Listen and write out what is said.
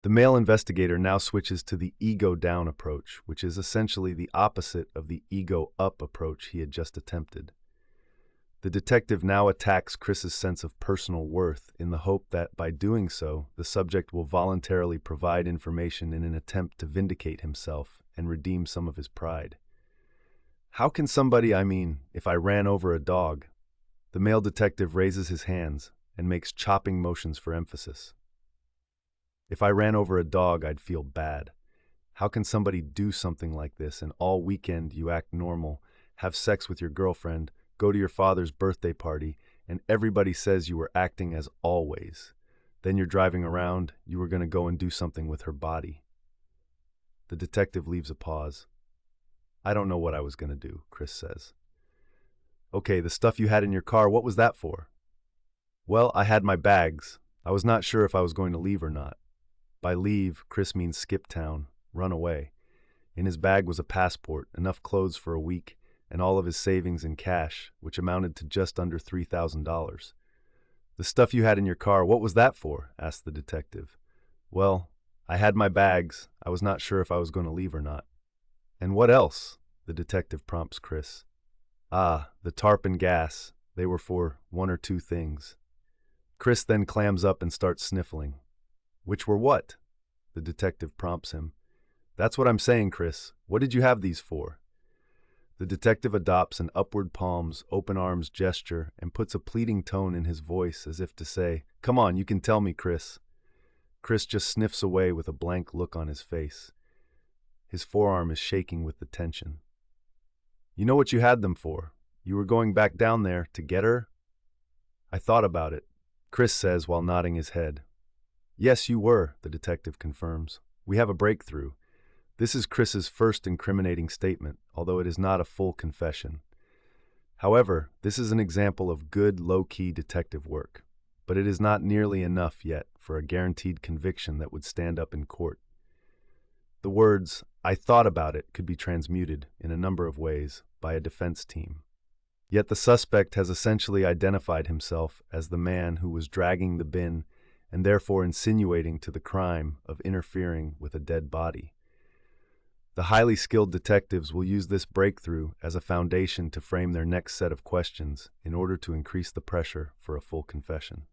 The male investigator now switches to the ego-down approach, which is essentially the opposite of the ego-up approach he had just attempted. The detective now attacks Chris's sense of personal worth in the hope that, by doing so, the subject will voluntarily provide information in an attempt to vindicate himself and redeem some of his pride. How can somebody, if I ran over a dog? The male detective raises his hands and makes chopping motions for emphasis. If I ran over a dog, I'd feel bad. How can somebody do something like this and all weekend you act normal, have sex with your girlfriend, go to your father's birthday party, and everybody says you were acting as always? Then you're driving around, you were going to go and do something with her body. The detective leaves a pause. I don't know what I was going to do, Chris says. Okay, the stuff you had in your car, what was that for? Well, I had my bags. I was not sure if I was going to leave or not. By leave, Chris means skip town, run away. In his bag was a passport, enough clothes for a week, and all of his savings in cash, which amounted to just under $3,000. The stuff you had in your car, what was that for? Asked the detective. Well, I had my bags. I was not sure if I was going to leave or not. And what else? The detective prompts Chris. The tarp and gas. They were for one or two things. Chris then clams up and starts sniffling. Which were what? The detective prompts him. That's what I'm saying, Chris. What did you have these for? The detective adopts an upward palms, open arms gesture and puts a pleading tone in his voice as if to say, Come on, you can tell me, Chris. Chris just sniffs away with a blank look on his face. His forearm is shaking with the tension. You know what you had them for? You were going back down there to get her? I thought about it, Chris says while nodding his head. Yes, you were, the detective confirms. We have a breakthrough. This is Chris's first incriminating statement, although it is not a full confession. However, this is an example of good, low-key detective work, but it is not nearly enough yet for a guaranteed conviction that would stand up in court. The words, I thought about it, could be transmuted in a number of ways by a defense team. Yet the suspect has essentially identified himself as the man who was dragging the bin and therefore insinuating to the crime of interfering with a dead body. The highly skilled detectives will use this breakthrough as a foundation to frame their next set of questions in order to increase the pressure for a full confession.